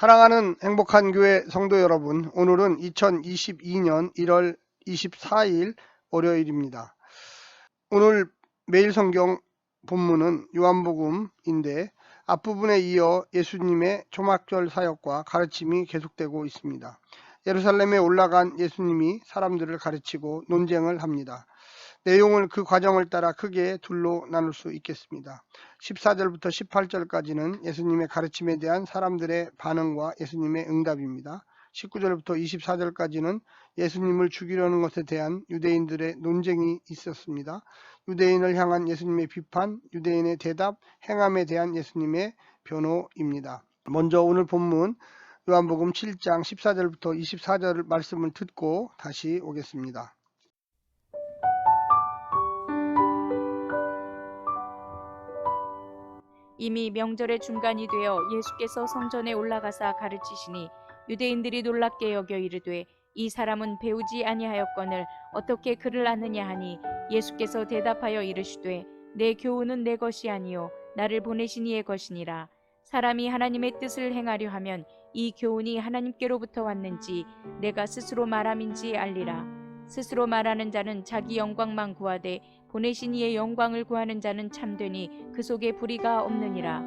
사랑하는 행복한 교회 성도 여러분, 오늘은 2022년 1월 24일 월요일입니다. 오늘 매일 성경 본문은 요한복음인데 앞부분에 이어 예수님의 초막절 사역과 가르침이 계속되고 있습니다. 예루살렘에 올라간 예수님이 사람들을 가르치고 논쟁을 합니다. 내용을 그 과정을 따라 크게 둘로 나눌 수 있겠습니다. 14절부터 18절까지는 예수님의 가르침에 대한 사람들의 반응과 예수님의 응답입니다. 19절부터 24절까지는 예수님을 죽이려는 것에 대한 유대인들의 논쟁이 있었습니다. 유대인을 향한 예수님의 비판, 유대인의 대답, 행함에 대한 예수님의 변호입니다. 먼저 오늘 본문 요한복음 7장 14절부터 24절 말씀을 듣고 다시 오겠습니다. 이미 명절의 중간이 되어 예수께서 성전에 올라가사 가르치시니 유대인들이 놀랍게 여겨 이르되 이 사람은 배우지 아니하였거늘 어떻게 그를 아느냐 하니 예수께서 대답하여 이르시되 내 교훈은 내 것이 아니요 나를 보내신 이의 것이니라. 사람이 하나님의 뜻을 행하려 하면 이 교훈이 하나님께로부터 왔는지 내가 스스로 말함인지 알리라. 스스로 말하는 자는 자기 영광만 구하되 보내신 이의 영광을 구하는 자는 참되니 그 속에 불의가 없느니라.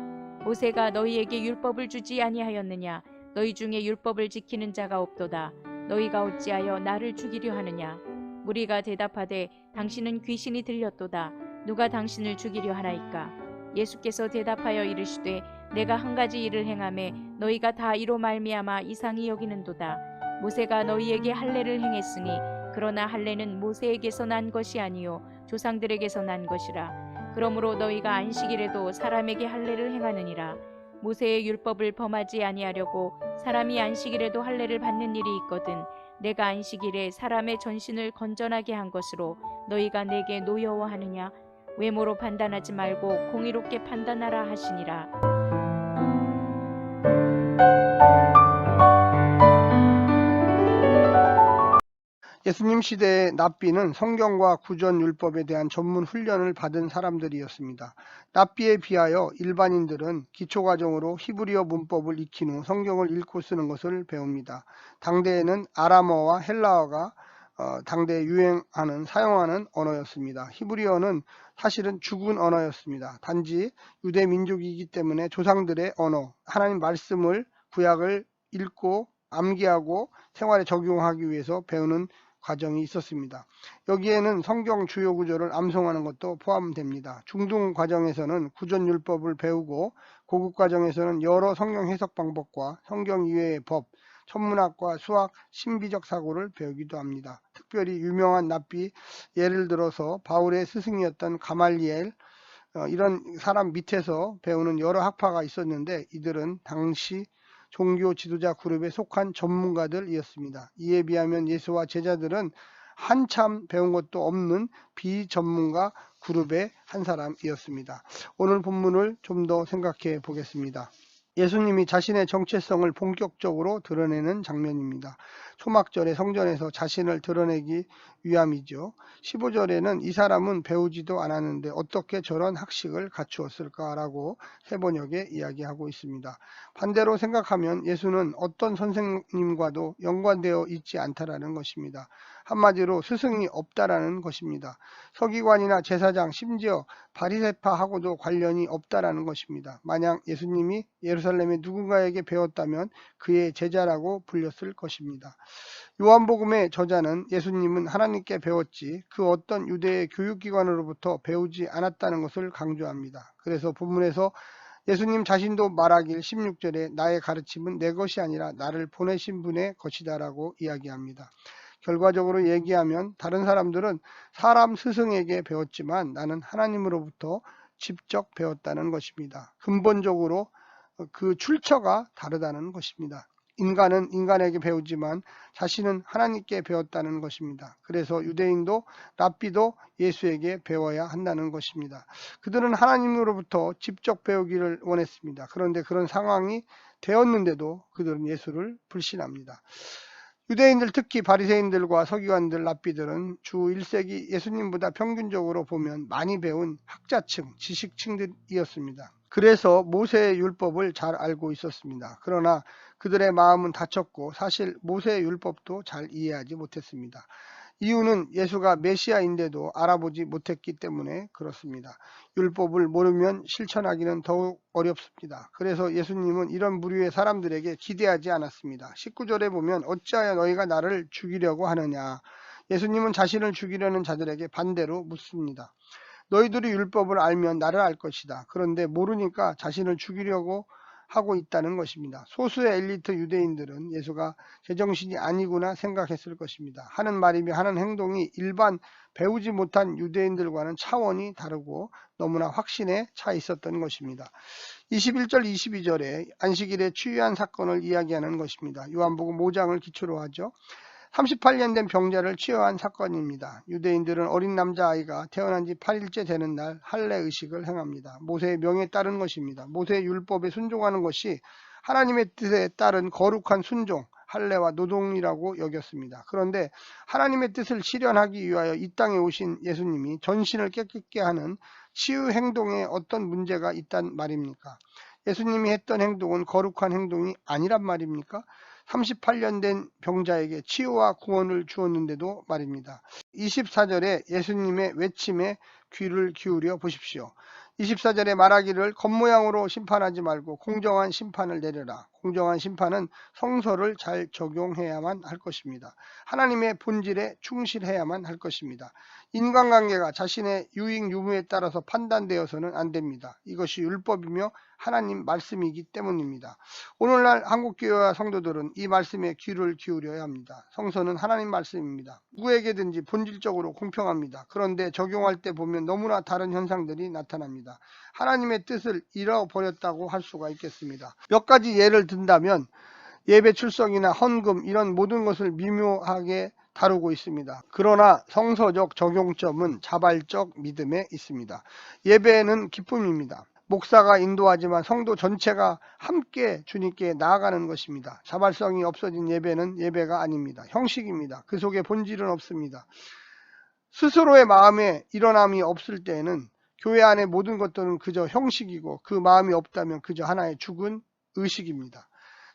모세가 너희에게 율법을 주지 아니하였느냐? 너희 중에 율법을 지키는 자가 없도다. 너희가 어찌하여 나를 죽이려 하느냐? 무리가 대답하되 당신은 귀신이 들렸도다. 누가 당신을 죽이려 하나이까? 예수께서 대답하여 이르시되 내가 한 가지 일을 행하매 너희가 다 이로 말미암아 이상히 여기는도다. 모세가 너희에게 할례를 행했으니 그러나 할례는 모세에게서 난 것이 아니요 조상들에게서 난 것이라. 그러므로 너희가 안식일에도 사람에게 할례를 행하느니라. 모세의 율법을 범하지 아니하려고 사람이 안식일에도 할례를 받는 일이 있거든 내가 안식일에 사람의 전신을 건전하게 한 것으로 너희가 내게 노여워하느냐? 외모로 판단하지 말고 공의롭게 판단하라 하시니라. 예수님 시대의 랍비는 성경과 구전율법에 대한 전문 훈련을 받은 사람들이었습니다. 랍비에 비하여 일반인들은 기초과정으로 히브리어 문법을 익힌 후 성경을 읽고 쓰는 것을 배웁니다. 당대에는 아람어와 헬라어가 당대에 사용하는 언어였습니다. 히브리어는 사실은 죽은 언어였습니다. 단지 유대 민족이기 때문에 조상들의 언어, 하나님 말씀을 구약을 읽고 암기하고 생활에 적용하기 위해서 배우는 과정이 있었습니다. 여기에는 성경 주요 구절을 암송하는 것도 포함됩니다. 중등 과정에서는 구전율법을 배우고 고급 과정에서는 여러 성경 해석 방법과 성경 이외의 법, 천문학과 수학, 신비적 사고를 배우기도 합니다. 특별히 유명한 랍비, 예를 들어서 바울의 스승이었던 가말리엘, 이런 사람 밑에서 배우는 여러 학파가 있었는데 이들은 당시 종교 지도자 그룹에 속한 전문가들이었습니다. 이에 비하면 예수와 제자들은 한참 배운 것도 없는 비전문가 그룹의 한 사람이었습니다. 오늘 본문을 좀 더 생각해 보겠습니다. 예수님이 자신의 정체성을 본격적으로 드러내는 장면입니다. 초막절의 성전에서 자신을 드러내기 위함이죠. 15절에는 이 사람은 배우지도 않았는데 어떻게 저런 학식을 갖추었을까라고 해번역에 이야기하고 있습니다. 반대로 생각하면 예수는 어떤 선생님과도 연관되어 있지 않다라는 것입니다. 한마디로 스승이 없다라는 것입니다. 서기관이나 제사장, 심지어 바리새파하고도 관련이 없다라는 것입니다. 만약 예수님이 예루살렘의 누군가에게 배웠다면 그의 제자라고 불렸을 것입니다. 요한복음의 저자는 예수님은 하나님께 배웠지 그 어떤 유대의 교육기관으로부터 배우지 않았다는 것을 강조합니다. 그래서 본문에서 예수님 자신도 말하길 16절에 나의 가르침은 내 것이 아니라 나를 보내신 분의 것이다라고 이야기합니다. 결과적으로 얘기하면 다른 사람들은 사람 스승에게 배웠지만 나는 하나님으로부터 직접 배웠다는 것입니다. 근본적으로 그 출처가 다르다는 것입니다. 인간은 인간에게 배우지만 자신은 하나님께 배웠다는 것입니다. 그래서 유대인도 랍비도 예수에게 배워야 한다는 것입니다. 그들은 하나님으로부터 직접 배우기를 원했습니다. 그런데 그런 상황이 되었는데도 그들은 예수를 불신합니다. 유대인들 특히 바리새인들과 서기관들 랍비들은 주 1세기 예수님보다 평균적으로 보면 많이 배운 학자층, 지식층들이었습니다. 그래서 모세의 율법을 잘 알고 있었습니다. 그러나 그들의 마음은 닫혔고 사실 모세의 율법도 잘 이해하지 못했습니다. 이유는 예수가 메시아인데도 알아보지 못했기 때문에 그렇습니다. 율법을 모르면 실천하기는 더욱 어렵습니다. 그래서 예수님은 이런 부류의 사람들에게 기대하지 않았습니다. 19절에 보면 어찌하여 너희가 나를 죽이려고 하느냐. 예수님은 자신을 죽이려는 자들에게 반대로 묻습니다. 너희들이 율법을 알면 나를 알 것이다. 그런데 모르니까 자신을 죽이려고 하고 있다는 것입니다. 소수의 엘리트 유대인들은 예수가 제정신이 아니구나 생각했을 것입니다. 하는 말이며 하는 행동이 일반 배우지 못한 유대인들과는 차원이 다르고 너무나 확신에 차 있었던 것입니다. 21절 22절에 안식일에 치유한 사건을 이야기하는 것입니다. 요한복음 5장을 기초로 하죠. 38년 된 병자를 치유한 사건입니다. 유대인들은 어린 남자아이가 태어난 지 8일째 되는 날 할례 의식을 행합니다. 모세의 명에 따른 것입니다. 모세의 율법에 순종하는 것이 하나님의 뜻에 따른 거룩한 순종, 할례와 노동이라고 여겼습니다. 그런데 하나님의 뜻을 실현하기 위하여 이 땅에 오신 예수님이 전신을 깨끗게 하는 치유 행동에 어떤 문제가 있단 말입니까? 예수님이 했던 행동은 거룩한 행동이 아니란 말입니까? 38년 된 병자에게 치유와 구원을 주었는데도 말입니다. 24절에 예수님의 외침에 귀를 기울여 보십시오. 24절에 말하기를 겉모양으로 심판하지 말고 공정한 심판을 내려라. 공정한 심판은 성서를 잘 적용해야만 할 것입니다. 하나님의 본질에 충실해야만 할 것입니다. 인간관계가 자신의 유익 유무에 따라서 판단되어서는 안 됩니다. 이것이 율법이며 하나님 말씀이기 때문입니다. 오늘날 한국교회와 성도들은 이 말씀에 귀를 기울여야 합니다. 성서는 하나님 말씀입니다. 누구에게든지 본질적으로 공평합니다. 그런데 적용할 때 보면 너무나 다른 현상들이 나타납니다. 하나님의 뜻을 잃어버렸다고 할 수가 있겠습니다. 몇 가지 예를 든다면 예배 출석이나 헌금 이런 모든 것을 미묘하게 다루고 있습니다. 그러나 성서적 적용점은 자발적 믿음에 있습니다. 예배는 기쁨입니다. 목사가 인도하지만 성도 전체가 함께 주님께 나아가는 것입니다. 자발성이 없어진 예배는 예배가 아닙니다. 형식입니다. 그 속에 본질은 없습니다. 스스로의 마음에 일어남이 없을 때에는 교회 안의 모든 것들은 그저 형식이고 그 마음이 없다면 그저 하나의 죽은 의식입니다.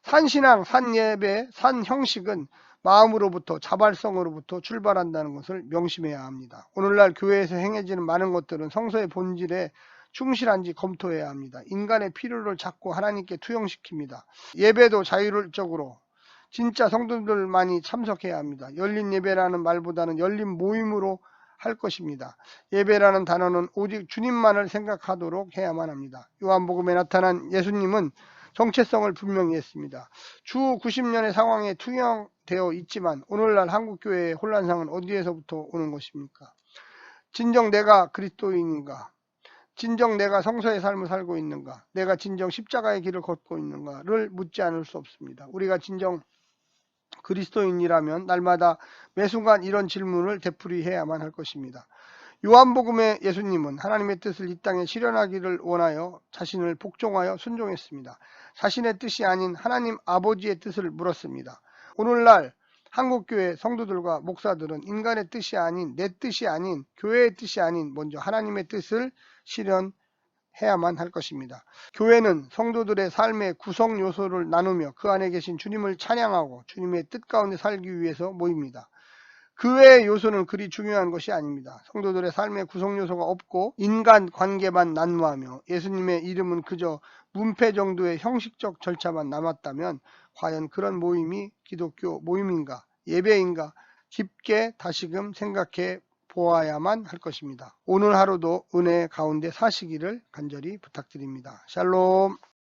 산신앙, 산예배, 산형식은 마음으로부터 자발성으로부터 출발한다는 것을 명심해야 합니다. 오늘날 교회에서 행해지는 많은 것들은 성서의 본질에 충실한지 검토해야 합니다. 인간의 필요를 찾고 하나님께 투영시킵니다. 예배도 자율적으로 진짜 성도들만이 참석해야 합니다. 열린 예배라는 말보다는 열린 모임으로 할 것입니다. 예배라는 단어는 오직 주님만을 생각하도록 해야만 합니다. 요한복음에 나타난 예수님은 정체성을 분명히 했습니다. 주 90년의 상황에 투영되어 있지만 오늘날 한국교회의 혼란상은 어디에서부터 오는 것입니까? 진정 내가 그리스도인인가? 진정 내가 성서의 삶을 살고 있는가? 내가 진정 십자가의 길을 걷고 있는가를 묻지 않을 수 없습니다. 우리가 진정 그리스도인이라면 날마다 매 순간 이런 질문을 되풀이해야만 할 것입니다. 요한복음의 예수님은 하나님의 뜻을 이 땅에 실현하기를 원하여 자신을 복종하여 순종했습니다. 자신의 뜻이 아닌 하나님 아버지의 뜻을 물었습니다. 오늘날 한국교회 성도들과 목사들은 인간의 뜻이 아닌 내 뜻이 아닌 교회의 뜻이 아닌 먼저 하나님의 뜻을 실현해야만 할 것입니다. 교회는 성도들의 삶의 구성 요소를 나누며 그 안에 계신 주님을 찬양하고 주님의 뜻 가운데 살기 위해서 모입니다. 그 외의 요소는 그리 중요한 것이 아닙니다. 성도들의 삶의 구성 요소가 없고 인간 관계만 난무하며 예수님의 이름은 그저 문패 정도의 형식적 절차만 남았다면 과연 그런 모임이 기독교 모임인가, 예배인가 깊게 다시금 생각해 보아야만 할 것입니다. 오늘 하루도 은혜 가운데 사시기를 간절히 부탁드립니다. 샬롬.